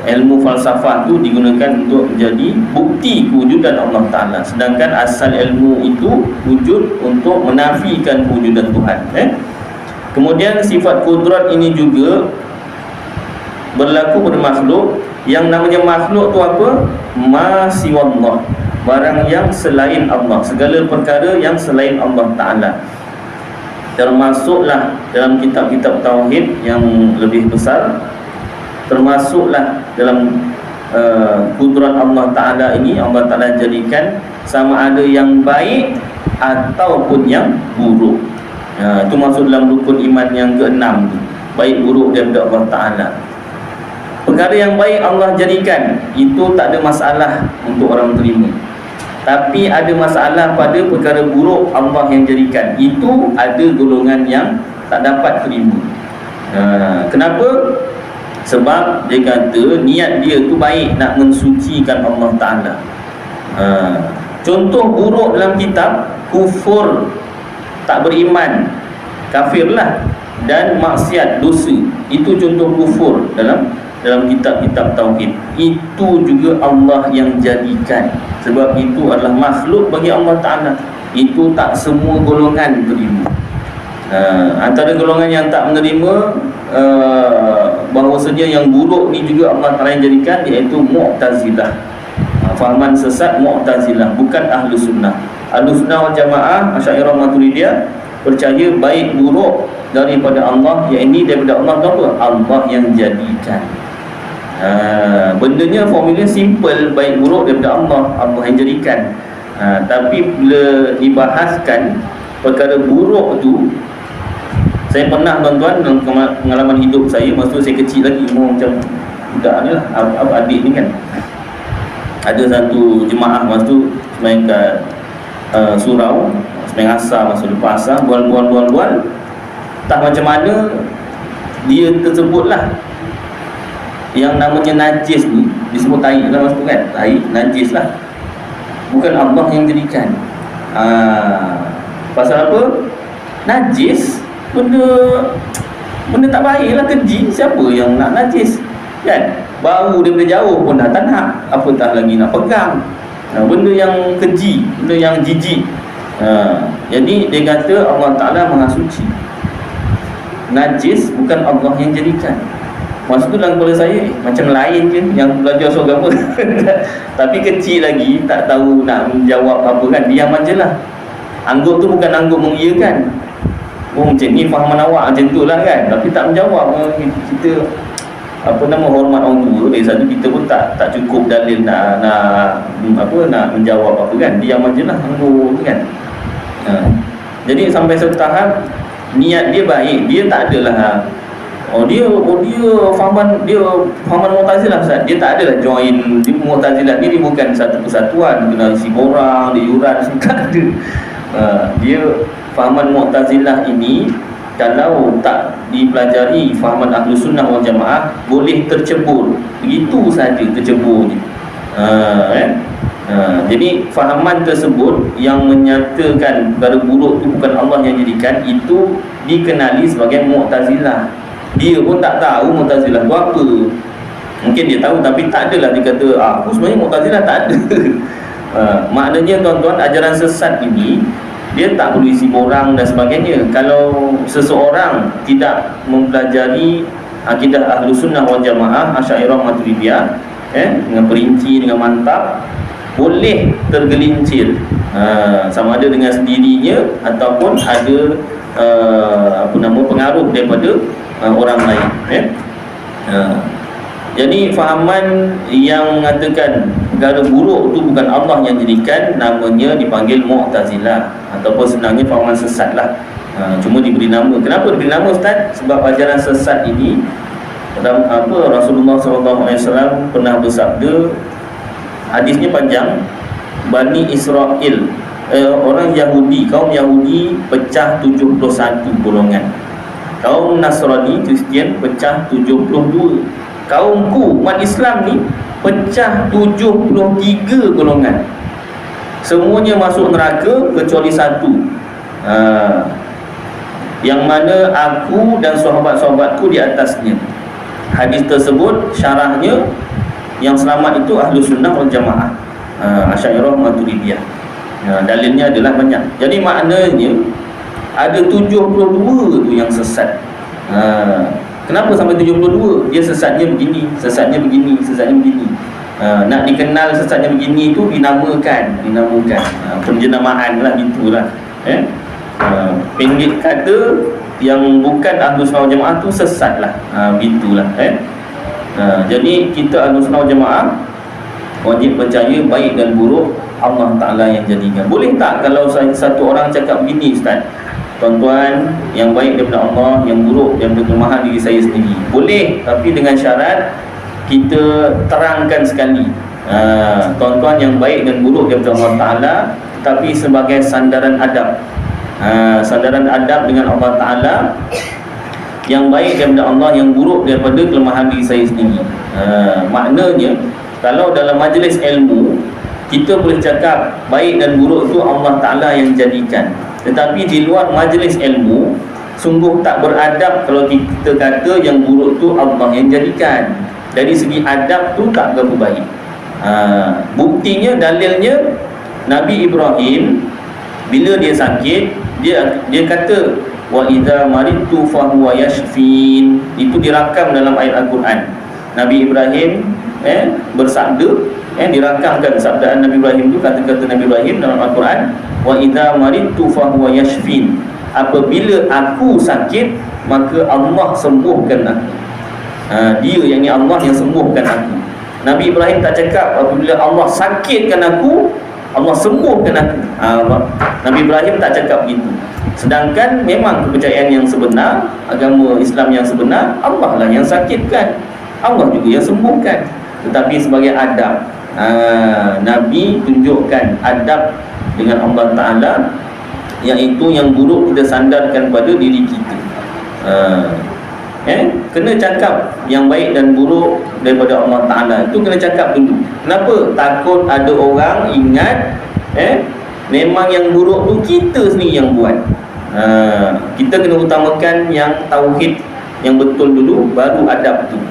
ilmu falsafah tu digunakan untuk menjadi bukti kewujudan Allah Ta'ala. Sedangkan asal ilmu itu wujud untuk menafikan kewujudan Tuhan. Kemudian sifat kudrat ini juga berlaku pada makhluk. Yang namanya makhluk tu apa? Ma siwallah, barang yang selain Allah, segala perkara yang selain Allah Ta'ala. Termasuklah dalam kitab-kitab tauhid yang lebih besar, termasuklah dalam kudrat Allah Ta'ala ini. Allah Ta'ala jadikan sama ada yang baik ataupun yang buruk. Itu masuk dalam rukun iman yang ke-6 tu, baik buruk daripada Allah Ta'ala. Perkara yang baik Allah jadikan, itu tak ada masalah untuk orang terima. Tapi ada masalah pada perkara buruk Allah yang jadikan, itu ada golongan yang tak dapat terima. Kenapa? Sebab dia kata niat dia tu baik, nak mensucikan Allah Ta'ala. Contoh buruk dalam kitab, kufur, tak beriman, kafirlah, dan maksiat, dosa. Itu contoh kufur dalam kitab-kitab tauhid. Itu juga Allah yang jadikan. Sebab itu adalah makhluk bagi Allah Ta'ala. Itu tak semua golongan terima. Antara golongan yang tak menerima bahawasanya yang buruk ni juga Allah Ta'ala yang jadikan, iaitu Mu'tazilah. Fahaman sesat Mu'tazilah, bukan Ahlu Sunnah. Ahlu Sunnah wal Jamaah, Asy'ariyah Maturidiyah percaya baik buruk daripada Allah, yang ini daripada Allah tu apa? Allah yang jadikan. Bendanya formula simple, baik buruk daripada Allah, Allah yang jadikan. Tapi bila dibahaskan perkara buruk tu, saya pernah tuan-tuan dalam pengalaman hidup saya, masa saya kecil lagi, umur macam budak ni lah, adik ni kan, ada satu jemaah masa tu semain kat surau, semain asar, masa lepas asar, bual, tak macam mana dia tersebutlah yang namanya najis ni, disebut tahi lah masa tu kan, tahi, najis lah, bukan Allah yang jadikan. Pasal apa? Najis, benda tak baik lah, keji. Siapa yang nak najis kan? Bau daripada jauh pun dah tak nak, apatah lagi nak pegang. Benda yang keji, benda yang jijik. Jadi dia kata Allah Ta'ala Maha Suci. Najis bukan Allah yang jadikan. Masa tu dalam kepala saya macam lain je yang belajar surga agama. Tapi kecil lagi, tak tahu nak menjawab apa kan, diam je lah. Anggap tu bukan anggap mengiyakan. Oh macam ni fahaman awak, macam tu lah kan. Tapi tak menjawab. Kita hormat orang tua. Dari satu kita pun tak cukup dalil nak menjawab apa kan. Diam je lah, anggap kan. Jadi sampai satu tahap niat dia baik, dia tak adalah dia fahaman Mu'tazilah Ustaz. Dia tak adalah join di Mu'tazilah ni, dia bukan satu persatuan kena isi borang, dia yuran, tak ada. Dia fahaman Mu'tazilah ini kalau tak dipelajari fahaman Ahlu Sunnah wal Jamaah, boleh tercebur begitu saja, tercebur je. Jadi fahaman tersebut yang menyatakan perkara buruk itu bukan Allah yang jadikan, itu dikenali sebagai Mu'tazilah. Dia pun tak tahu Mu'tazilah itu apa. Mungkin dia tahu tapi tak adalah dia kata aku sebenarnya Mu'tazilah, tak ada. Maknanya tuan-tuan, ajaran sesat ini dia tak perlu isi borang dan sebagainya. Kalau seseorang tidak mempelajari akidah Ahlus Sunnah wal Jamaah, Asy'ariyah Maturidiyah, dengan perinci, dengan mantap, boleh tergelincir, sama ada dengan sendirinya ataupun ada pengaruh daripada orang lain. Jadi fahaman yang mengatakan perkara buruk itu bukan Allah yang jadikan, namanya dipanggil Mu'tazilah, ataupun senangnya fahaman sesat lah. Cuma diberi nama. Kenapa diberi nama, Ustaz? Sebab ajaran sesat ini Rasulullah SAW pernah bersabda, hadisnya panjang, Bani Israel, orang Yahudi, kaum Yahudi pecah 71 golongan. Kaum Nasrani, Kristian pecah 72. Kaumku, umat Islam ni pecah 73 golongan. Semuanya masuk neraka kecuali satu, yang mana aku dan sahabat-sahabatku di atasnya. Hadis tersebut syarahnya yang selamat itu Ahlus Sunnah wal Jamaah, Asy'ariyah Maturidiyah. Dalilnya adalah banyak. Jadi maknanya ada 72 tu yang sesat. Kenapa sampai 72? Dia sesatnya begini, sesatnya begini, sesatnya begini. Nak dikenal sesatnya begini itu dinamakan. Penjenamaan lah, gitulah. Pendek kata yang bukan Ahlus Sunnah wal Jamaah tu sesat lah. Gitulah. Jadi kita Ahlus Sunnah wal Jamaah wajib percaya baik dan buruk Allah Ta'ala yang jadikan. Boleh tak kalau satu orang cakap begini, Ustaz, tuan-tuan, yang baik daripada Allah, yang buruk daripada kelemahan diri saya sendiri? Boleh, tapi dengan syarat kita terangkan sekali, tuan-tuan, yang baik dan buruk daripada Allah Ta'ala, tetapi sebagai sandaran adab. Sandaran adab dengan Allah Ta'ala, yang baik daripada Allah, yang buruk daripada kelemahan diri saya sendiri. Maknanya, kalau dalam majlis ilmu kita boleh cakap baik dan buruk itu Allah Ta'ala yang jadikan, tetapi di luar majlis ilmu sungguh tak beradab kalau kita kata yang buruk tu Allah yang jadikan. Dari segi adab tu tak berapa baik. Buktinya, dalilnya, Nabi Ibrahim bila dia sakit, dia kata wa idza maridtu fa huwa yashfin. Itu dirakam dalam ayat Al-Quran. Nabi Ibrahim bersabda, dirakamkan sabdaan Nabi Ibrahim itu, kata-kata Nabi Ibrahim dalam Al-Quran, wa idza maridtu fa huwa yashfin. Apabila aku sakit, maka Allah sembuhkan aku. Dia, yang ni Allah yang sembuhkan aku. Nabi Ibrahim tak cakap apabila Allah sakitkan aku, Allah sembuhkan aku. Nabi Ibrahim tak cakap begitu. Sedangkan memang kepercayaan yang sebenar, agama Islam yang sebenar, Allah lah yang sakitkan, Allah juga yang sembuhkan. Tetapi sebagai adab, Nabi tunjukkan adab dengan Allah Ta'ala, iaitu yang buruk kita sandarkan pada diri kita. Kena cakap yang baik dan buruk daripada Allah Ta'ala, itu kena cakap dulu. Kenapa? Takut ada orang ingat memang yang buruk tu kita sendiri yang buat. Kita kena utamakan yang tauhid yang betul dulu, baru adab tu.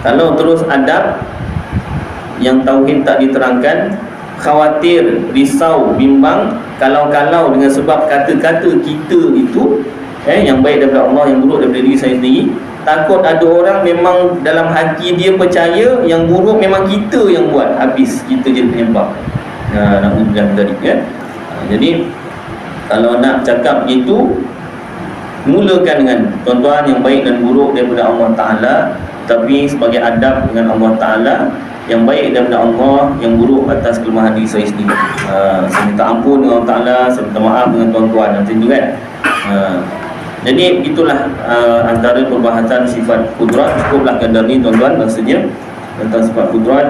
Kalau terus adab yang tauhid tak diterangkan, khawatir, risau, bimbang, kalau-kalau dengan sebab kata-kata kita itu, yang baik daripada Allah, yang buruk daripada diri saya sendiri, takut ada orang memang dalam hati dia percaya yang buruk memang kita yang buat, habis kita jadi penyebab. Na'udzubillah dari jadi kalau nak cakap begitu, mulakan dengan tuan-tuan yang baik dan buruk daripada Allah Ta'ala, tapi sebagai adab dengan Allah Ta'ala, yang baik daripada Allah, yang buruk atas kelemahan diri saya sendiri. Saya minta ampun dengan Allah Ta'ala, saya minta maaf dengan tuan-tuan, macam tu kan. Jadi itulah antara perbahasan sifat kudrat. Cukuplah kadar ni tuan-tuan rasanya tentang sifat kudrat.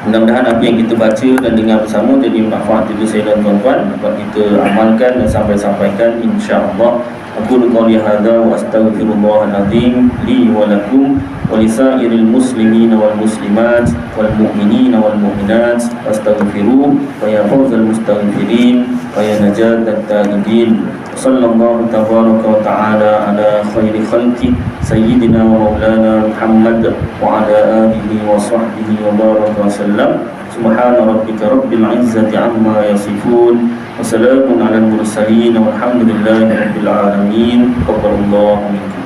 Mudah-mudahan apa yang kita baca dan dengar bersama jadi manfaat bagi saya dan tuan-tuan, dapat kita amalkan dan sampaikan insya-Allah. Aqulu qawli hadza wa astaghfirullahal azim li wa lakum wa lisairil muslimina wal muslimat wal mu'minina wal mu'minat astaghfiruh wa ya fawzal mustaghfirin wa ya najatat taibin. Sallallahu tabaraka wa ta'ala ala khairi khalqi sayyidina wa maulana Muhammad wa ala alihi wa sahbihi wa baraka wa sallam. Subhana rabbika rabbil izzati amma yasifun wa salamun alal mursalin walhamdulillahi rabbil alamin. Taqabbalallahu minkum.